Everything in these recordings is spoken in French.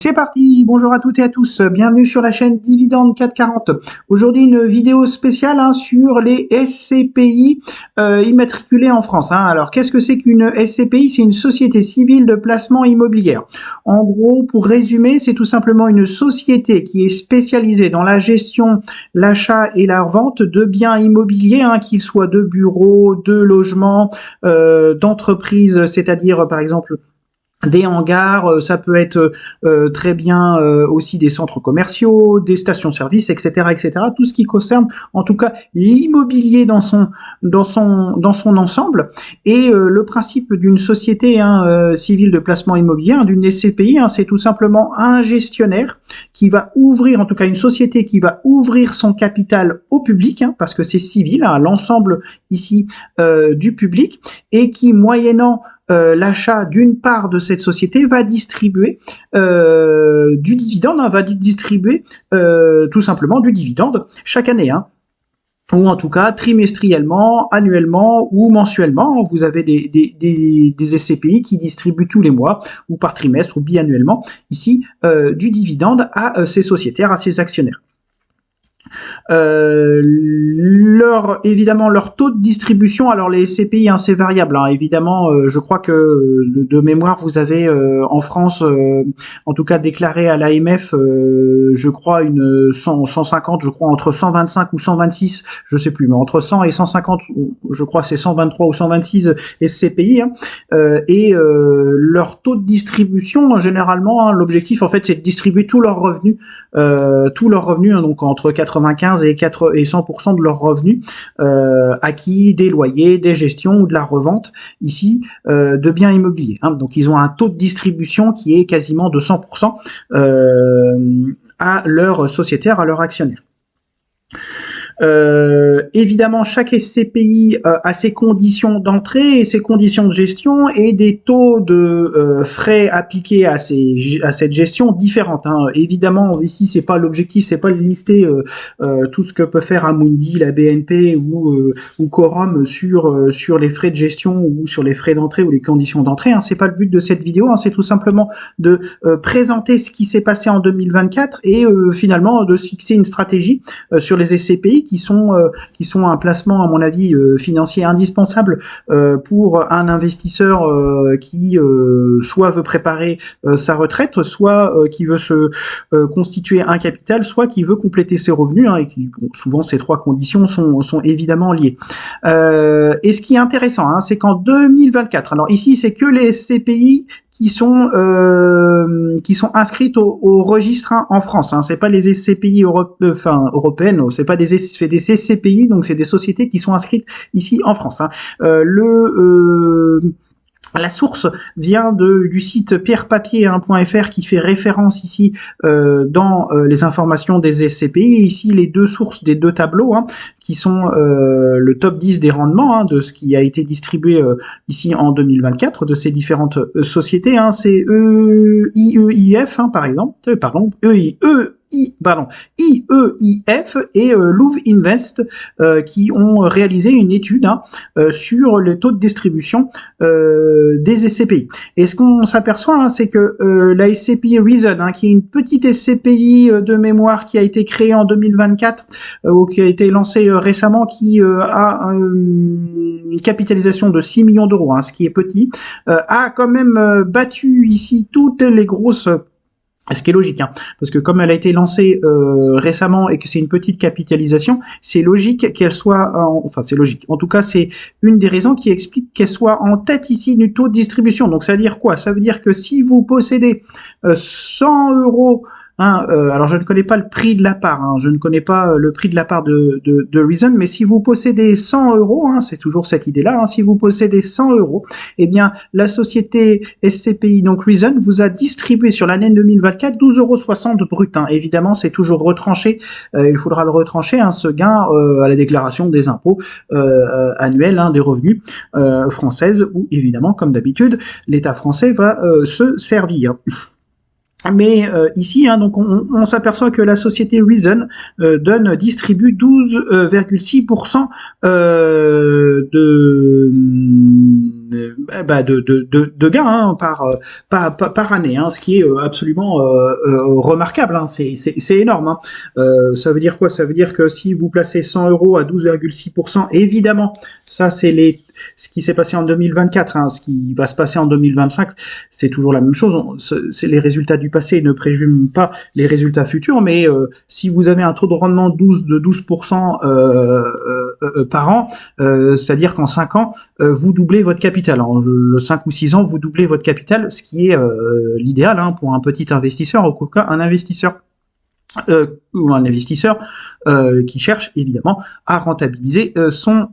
C'est parti, bonjour à toutes et à tous, bienvenue sur la chaîne Dividende 440. Aujourd'hui une vidéo spéciale sur les SCPI immatriculées en France. Alors qu'est-ce que c'est qu'une SCPI? C'est une société civile de placement immobilière. En gros, pour résumer, c'est tout simplement une société qui est spécialisée dans la gestion, l'achat et la revente de biens immobiliers, qu'ils soient de bureaux, de logements, d'entreprises, c'est-à-dire par exemple des hangars, ça peut être très bien aussi des centres commerciaux, des stations-service, etc., etc. Tout ce qui concerne, en tout cas, l'immobilier dans son ensemble. Et le principe d'une société civile de placement immobilier, d'une SCPI, c'est tout simplement un gestionnaire qui va ouvrir, en tout cas une société qui va ouvrir son capital au public, parce que c'est civil, l'ensemble ici du public, et qui moyennant l'achat d'une part de cette société va distribuer du dividende, va distribuer tout simplement du dividende chaque année, ou en tout cas trimestriellement, annuellement ou mensuellement. Vous avez des SCPI qui distribuent tous les mois ou par trimestre ou biannuellement ici du dividende à ces sociétaires, à ces actionnaires. Évidemment leur taux de distribution, alors les SCPI c'est variable, évidemment. Je crois que de mémoire vous avez en France en tout cas déclaré à l'AMF je crois 150, je crois entre 125 ou 126, je sais plus, mais entre 100 et 150, je crois c'est 123 ou 126 SCPI, et leur taux de distribution généralement, l'objectif en fait c'est de distribuer tous leurs revenus, donc entre 95 et 100% de leurs revenus acquis des loyers, des gestions ou de la revente ici de biens immobiliers. Donc ils ont un taux de distribution qui est quasiment de 100% à leurs sociétaires, à leurs actionnaires. Évidemment, chaque SCPI a ses conditions d'entrée et ses conditions de gestion et des taux de frais appliqués à cette gestion différentes. Évidemment, ici, c'est pas l'objectif, c'est pas de lister tout ce que peut faire Amundi, la BNP ou Quorum sur les frais de gestion ou sur les frais d'entrée ou les conditions d'entrée. C'est pas le but de cette vidéo. C'est tout simplement de présenter ce qui s'est passé en 2024 et finalement de se fixer une stratégie sur les SCPI qui sont un placement, à mon avis, financier indispensable pour un investisseur qui soit veut préparer sa retraite, soit qui veut se constituer un capital, soit qui veut compléter ses revenus, et qui, souvent ces trois conditions sont évidemment liées. Et ce qui est intéressant, c'est qu'en 2024, alors ici c'est que les SCPI qui sont inscrites au registre en France. C'est pas les SCPI européennes, c'est pas des SCPI, donc c'est des sociétés qui sont inscrites ici en France. La source vient du site pierrepapier.fr qui fait référence ici dans les informations des SCPI. Et ici, les deux sources des deux tableaux qui sont le top 10 des rendements de ce qui a été distribué ici en 2024 de ces différentes sociétés. C'est IEIF, par exemple, IEIF et Louvre Invest qui ont réalisé une étude sur le taux de distribution des SCPI. Et ce qu'on s'aperçoit, c'est que la SCPI Reason, qui est une petite SCPI de mémoire qui a été créée en 2024 ou qui a été lancée récemment, qui a une capitalisation de 6 millions d'euros, ce qui est petit, a quand même battu ici toutes les grosses. Ce qui est logique, parce que comme elle a été lancée récemment et que c'est une petite capitalisation, c'est logique qu'elle soit, c'est logique. En tout cas, c'est une des raisons qui explique qu'elle soit en tête ici du taux de distribution. Donc ça veut dire quoi? Ça veut dire que si vous possédez 100 euros, alors je ne connais pas le prix de la part, je ne connais pas le prix de la part de Reason, mais si vous possédez 100 euros, c'est toujours cette idée-là, si vous possédez 100 euros, eh bien la société SCPI, donc Reason, vous a distribué sur l'année 2024 12,60 € brut. Évidemment, c'est toujours retranché, il faudra le retrancher, ce gain à la déclaration des impôts annuels des revenus françaises, où évidemment, comme d'habitude, l'État français va se servir. Mais ici, donc on s'aperçoit que la société Reason distribue 12,6% de gains hein, par année, hein, ce qui est absolument remarquable. Hein, c'est énorme. Hein. Ça veut dire quoi? Ça veut dire que si vous placez 100 euros à 12,6%, évidemment, ça c'est ce qui s'est passé en 2024, hein, ce qui va se passer en 2025, c'est toujours la même chose. C'est les résultats du passé ne préjument pas les résultats futurs, mais si vous avez un taux de rendement de 12% par an, c'est-à-dire qu'en 5 ans, vous doublez votre capital. En 5 ou 6 ans, vous doublez votre capital, ce qui est l'idéal hein, pour un petit investisseur, au cas un investisseur ou un investisseur qui cherche évidemment à rentabiliser son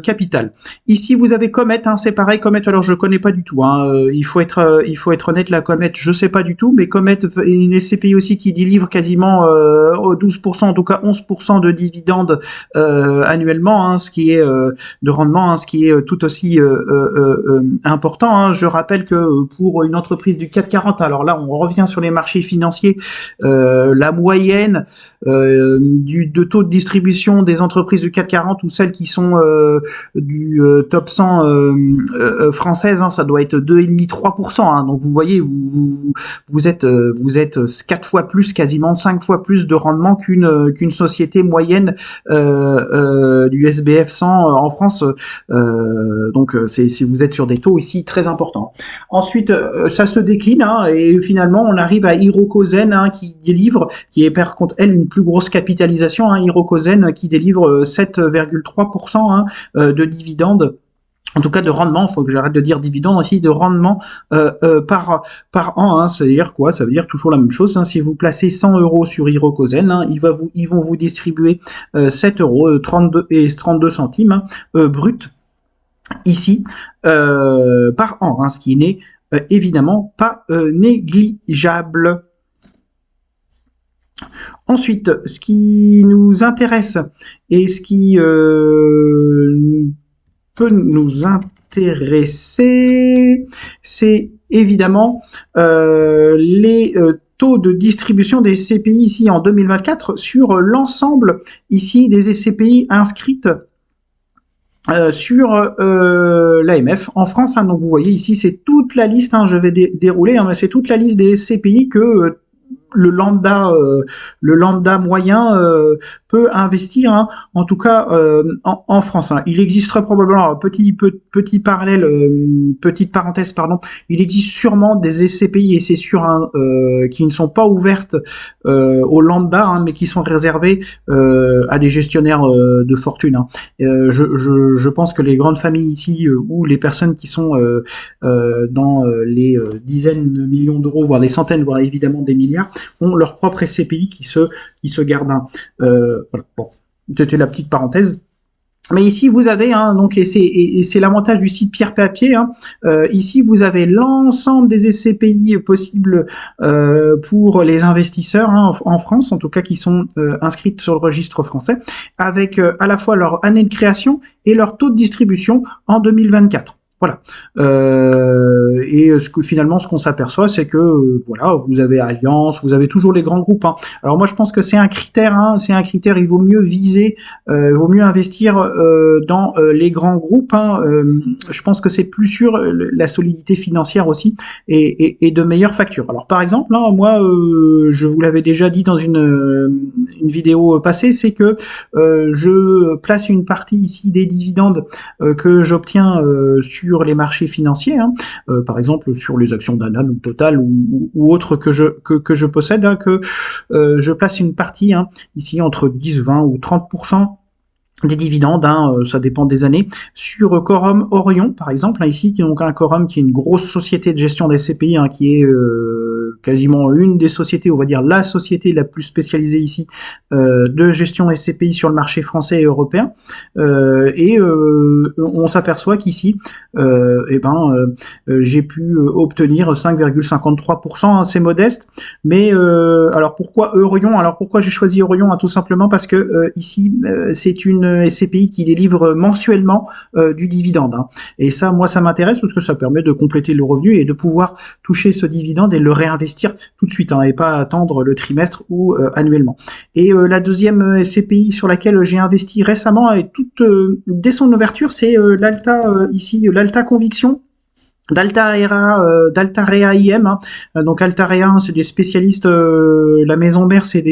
capital. Ici vous avez Comet, hein, c'est pareil. Comet, alors je connais pas du tout. Hein, il faut être honnête, la Comet, je sais pas du tout, mais Comet est une SCPI aussi qui délivre quasiment 12%, en tout cas 11% de dividendes annuellement, hein, ce qui est de rendement, hein, ce qui est tout aussi important. Hein. Je rappelle que pour une entreprise du CAC 40, alors là on revient sur les marchés financiers, la moyenne de taux de distribution des entreprises du CAC 40 ou celles qui sont du top 100 françaises, hein, ça doit être 2,5-3%. Hein, donc vous voyez, vous êtes 4 fois plus, quasiment 5 fois plus de rendement qu'une société moyenne du SBF 100 en France. Donc si vous êtes sur des taux ici très importants. Ensuite, ça se décline hein, et finalement on arrive à Hirokozen hein, qui est par contre elle une plus grosse capitalisation, hein, Hirokozen qui délivre 7,3% hein, de dividendes. En tout cas de rendement, faut que j'arrête de dire dividende aussi, de rendement par an. Hein, c'est-à-dire quoi? Ça veut dire toujours la même chose. Hein, si vous placez 100 euros sur Hirokozen, hein, ils vont vous distribuer 7 euros 32 centimes hein, brut ici par an, hein, ce qui n'est évidemment pas négligeable. Ensuite, ce qui nous intéresse et ce qui peut nous intéresser, c'est évidemment les taux de distribution des SCPI ici en 2024 sur l'ensemble ici des SCPI inscrites sur l'AMF en France. Hein, donc vous voyez ici, c'est toute la liste, hein, je vais dérouler, hein, mais c'est toute la liste des SCPI que le lambda moyen peut investir, hein, en tout cas en France. Hein. Il existerait probablement, petit parallèle, petite parenthèse, pardon, il existe sûrement des SCPI, et c'est sûr, hein, qui ne sont pas ouvertes au lambda, hein, mais qui sont réservées à des gestionnaires de fortune. Hein. Je pense que les grandes familles ici, ou les personnes qui sont dans les dizaines de millions d'euros, voire des centaines, voire évidemment des milliards, ont leur propre SCPI qui se gardent. Hein. Voilà. Bon, c'était la petite parenthèse. Mais ici vous avez donc et c'est l'avantage du site Pierre Papier. Hein, ici vous avez l'ensemble des SCPI possibles pour les investisseurs hein, en France, en tout cas qui sont inscrites sur le registre français, avec à la fois leur année de création et leur taux de distribution en 2024. Voilà. Et finalement, ce qu'on s'aperçoit, c'est que voilà, vous avez Alliance, vous avez toujours les grands groupes. Hein. Alors moi, je pense que c'est un critère. Hein, c'est un critère. Il vaut mieux viser, il vaut mieux investir dans les grands groupes. Hein. Je pense que c'est plus sûr la solidité financière aussi et de meilleures factures. Alors par exemple, hein, moi, je vous l'avais déjà dit dans une vidéo passée, c'est que je place une partie ici des dividendes que j'obtiens sur les marchés financiers, hein, par exemple sur les actions d'Anal ou Total ou autres que je possède, hein, que je place une partie hein, ici entre 10, 20 ou 30% des dividendes, hein, ça dépend des années, sur Quorum Orion par exemple, hein, ici, donc un Quorum qui est une grosse société de gestion des SCPI, hein, qui est quasiment une des sociétés, on va dire la société la plus spécialisée ici de gestion SCPI sur le marché français et européen, et on s'aperçoit qu'ici j'ai pu obtenir 5,53%, hein, c'est modeste, mais alors pourquoi Orion? Alors pourquoi j'ai choisi Orion? Hein, tout simplement parce que ici c'est une SCPI qui délivre mensuellement du dividende, hein. Et ça, moi, ça m'intéresse parce que ça permet de compléter le revenu et de pouvoir toucher ce dividende et le réinvestir tout de suite, hein, et pas attendre le trimestre ou annuellement. Et la deuxième SCPI sur laquelle j'ai investi récemment et dès son ouverture, c'est l'Alta ici, l'Alta Conviction. d'Altarea IM. Hein. Donc Altarea, hein, c'est des spécialistes. La maison mère, c'est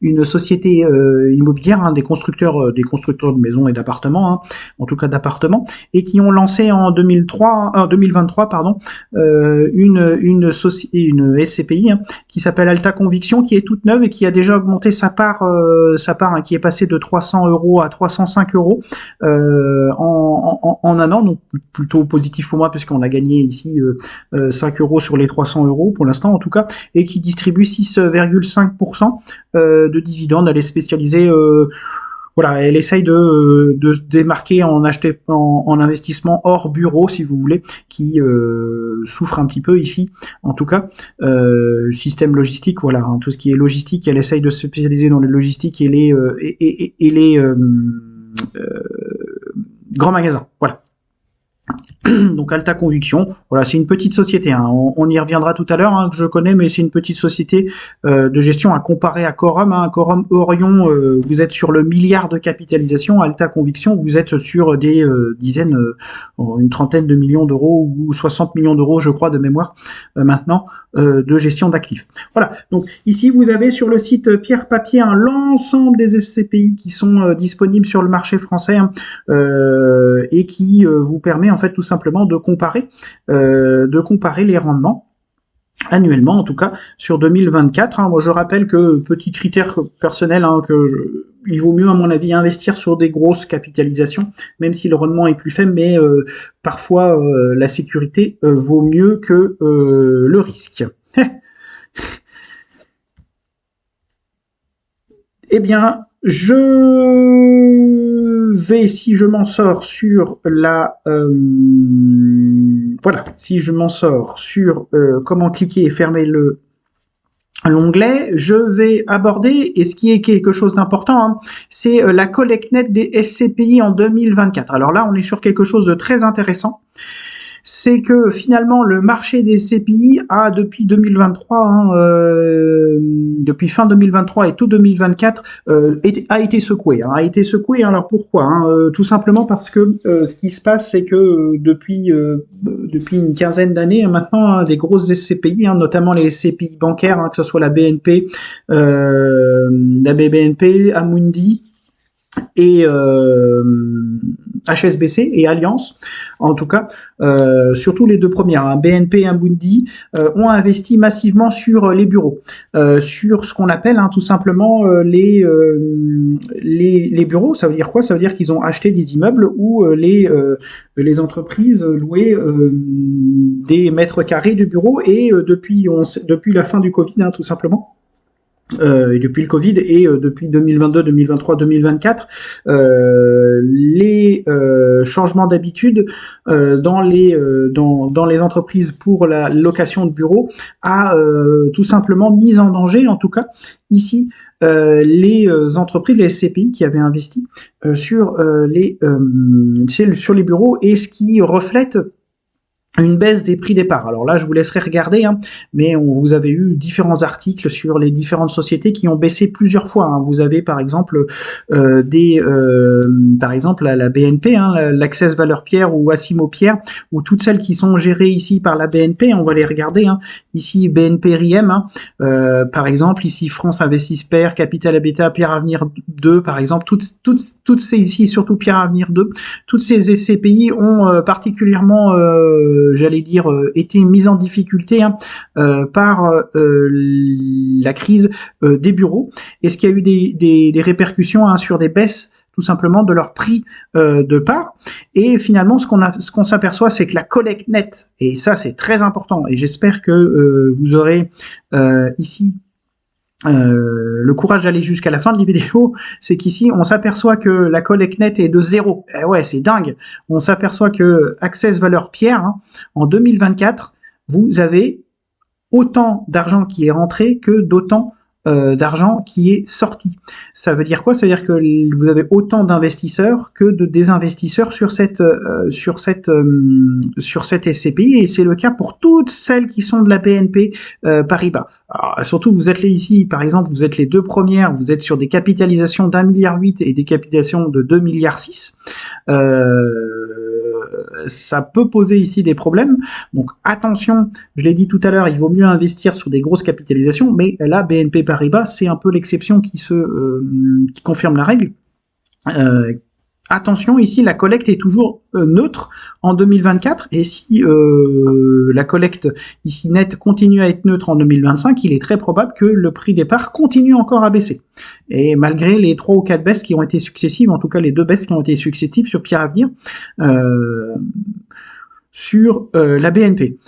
une société immobilière, hein, des constructeurs de maisons et d'appartements, hein, en tout cas d'appartements, et qui ont lancé en 2023, pardon, une SCPI, hein, qui s'appelle Alta Conviction, qui est toute neuve et qui a déjà augmenté sa part, hein, qui est passée de 300 € à 305 € en un an, donc plutôt positif pour moi puisqu'on a gagné ici 5 € sur les 300 € pour l'instant en tout cas, et qui distribue 6,5% de dividendes. Elle est spécialisée, voilà, elle essaye de se démarquer en investissement hors bureau, si vous voulez, qui souffre un petit peu ici, en tout cas. Système logistique, voilà, hein, tout ce qui est logistique, elle essaye de se spécialiser dans les logistiques et les grands magasins, voilà. Donc Alta Conviction, voilà, c'est une petite société, hein. On y reviendra tout à l'heure, hein, que je connais, mais c'est une petite société de gestion à comparer à Quorum. Hein. Quorum Orion, vous êtes sur le milliard de capitalisation. Alta Conviction, vous êtes sur des dizaines, une trentaine de millions d'euros ou 60 millions d'euros, je crois, de mémoire maintenant, de gestion d'actifs. Voilà, donc ici vous avez sur le site Pierre Papier l'ensemble des SCPI qui sont disponibles sur le marché français, hein, et qui vous permet en fait tout simplement de comparer les rendements annuellement, en tout cas sur 2024. Hein. Moi, je rappelle que petit critère personnel, hein, il vaut mieux à mon avis investir sur des grosses capitalisations, même si le rendement est plus faible, mais parfois la sécurité vaut mieux que le risque. Eh bien, je vais, si je m'en sors sur voilà, si je m'en sors sur comment cliquer et fermer l'onglet, je vais aborder, et ce qui est quelque chose d'important, hein, c'est la collecte nette des SCPI en 2024. Alors là, on est sur quelque chose de très intéressant. C'est que finalement le marché des CPI a depuis 2023, hein, depuis fin 2023 et tout 2024 a été secoué. Hein, a été secoué. Alors pourquoi, hein, tout simplement parce que ce qui se passe, c'est que depuis une quinzaine d'années maintenant, hein, des grosses SCPI, hein, notamment les SCPI bancaires, hein, que ce soit la BNP, Amundi et HSBC et Allianz, en tout cas, surtout les deux premières, hein, BNP et Amundi, ont investi massivement sur les bureaux, sur ce qu'on appelle, hein, tout simplement les bureaux. Ça veut dire quoi? Ça veut dire qu'ils ont acheté des immeubles où les entreprises louaient des mètres carrés de bureaux, et depuis la fin du Covid, hein, tout simplement. Et depuis le Covid et depuis 2022, 2023, 2024, les changements d'habitude dans les entreprises pour la location de bureaux a tout simplement mis en danger, en tout cas ici, les entreprises, les SCPI qui avaient investi sur les bureaux, et ce qui reflète une baisse des prix des parts. Alors là, je vous laisserai regarder, hein, mais vous avez eu différents articles sur les différentes sociétés qui ont baissé plusieurs fois. Hein. Vous avez par exemple par exemple la BNP, hein, l'Access Valeurs Pierre ou Assimo Pierre, ou toutes celles qui sont gérées ici par la BNP. On va les regarder. Hein. Ici BNP RIM, hein, par exemple, ici France Investissement, Capital Habitat, Pierre Avenir 2, par exemple, toutes ces ici, surtout Pierre Avenir 2, toutes ces SCPI ont particulièrement j'allais dire, été mise en difficulté, hein, par la crise des bureaux. Est-ce qu'il y a eu des répercussions, hein, sur des baisses tout simplement de leur prix de part? Et finalement, ce qu'on s'aperçoit, c'est que la collecte nette, et ça c'est très important, et j'espère que vous aurez ici le courage d'aller jusqu'à la fin de la vidéo, c'est qu'ici on s'aperçoit que la collecte nette est de 0. Eh ouais, c'est dingue. On s'aperçoit que Access Valeurs Pierre, hein, en 2024, vous avez autant d'argent qui est rentré que d'autant d'argent qui est sorti. Ça veut dire quoi? Ça veut dire que vous avez autant d'investisseurs que de désinvestisseurs sur cette SCPI, et c'est le cas pour toutes celles qui sont de la BNP Paribas. Alors, surtout, vous êtes ici, par exemple, vous êtes les deux premières, vous êtes sur des capitalisations d'1,8 milliard et des capitalisations de 2,6 milliards. ça peut poser ici des problèmes. Donc attention, je l'ai dit tout à l'heure, il vaut mieux investir sur des grosses capitalisations, mais là, BNP Paribas, c'est un peu l'exception qui confirme la règle. Attention, ici, la collecte est toujours neutre en 2024, et si la collecte ici nette continue à être neutre en 2025, il est très probable que le prix des parts continue encore à baisser. Et malgré les 3 ou 4 baisses qui ont été successives, en tout cas les 2 baisses qui ont été successives sur Pierre Avenir, sur la BNP.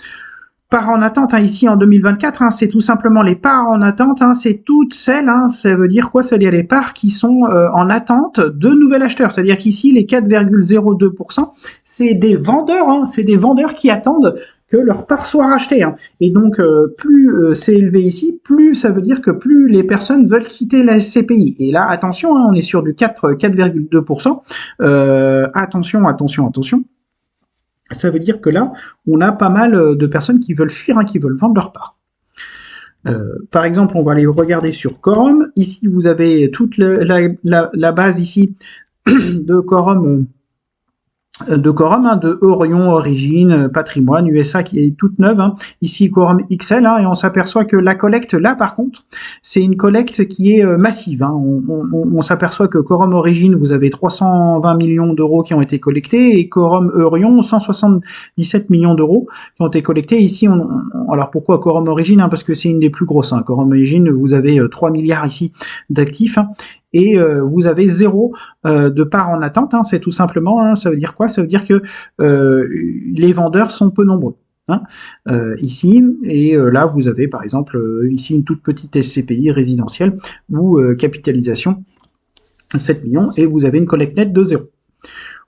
Parts en attente, ici en 2024, c'est tout simplement les parts en attente, c'est toutes celles, ça veut dire quoi? Ça veut dire les parts qui sont en attente de nouvel acheteur. C'est-à-dire qu'ici, les 4,02%, c'est des vendeurs, c'est des vendeurs qui attendent que leur part soit rachetée. Et donc, plus c'est élevé ici, plus ça veut dire que plus les personnes veulent quitter la SCPI. Et là, attention, on est sur du 4,2%. Attention. Ça veut dire que là, on a pas mal de personnes qui veulent fuir, qui veulent vendre leur part. Par exemple, on va aller regarder sur Quorum. Ici, vous avez toute la base ici de Quorum, de Orion, Origine, Patrimoine, USA qui est toute neuve. Ici, Quorum XL, et on s'aperçoit que la collecte, là, par contre, c'est une collecte qui est massive. On s'aperçoit que Quorum Origine, vous avez 320 millions d'euros qui ont été collectés, et Quorum Orion, 177 millions d'euros qui ont été collectés. Ici, alors pourquoi Quorum Origine? Parce que c'est une des plus grosses. Quorum Origine, vous avez 3 milliards ici d'actifs. Et vous avez 0 de part en attente, c'est tout simplement, ça veut dire quoi? Ça veut dire que les vendeurs sont peu nombreux. Ici, et là vous avez par exemple ici une toute petite SCPI résidentielle ou capitalisation 7 millions, et vous avez une collecte nette de 0.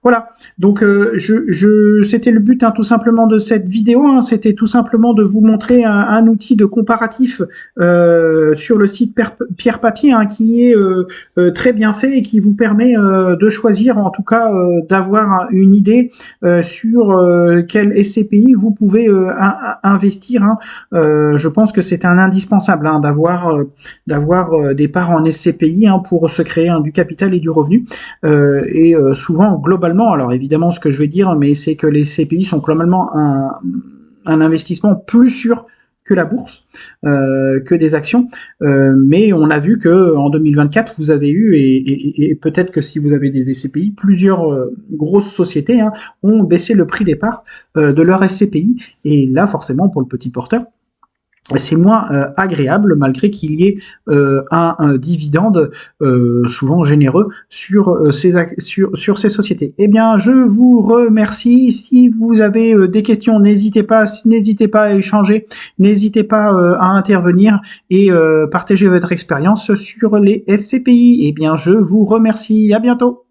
Voilà, donc c'était le but tout simplement de cette vidéo, c'était tout simplement de vous montrer un outil de comparatif sur le site Pierre Papier, qui est très bien fait et qui vous permet de choisir, en tout cas d'avoir une idée sur quel SCPI vous pouvez investir. Je pense que c'est un indispensable d'avoir des parts en SCPI pour se créer du capital et du revenu, et souvent globalement, alors évidemment ce que je vais dire, mais c'est que les SCPI sont globalement un investissement plus sûr que la bourse, que des actions, mais on a vu que en 2024 vous avez eu, et peut-être que si vous avez des SCPI, plusieurs grosses sociétés ont baissé le prix des parts de leur SCPI, et là forcément pour le petit porteur, c'est moins agréable, malgré qu'il y ait un dividende souvent généreux sur ces sociétés. Eh bien, je vous remercie. Si vous avez des questions, n'hésitez pas à échanger, n'hésitez pas à intervenir et partager votre expérience sur les SCPI. Eh bien, je vous remercie. À bientôt.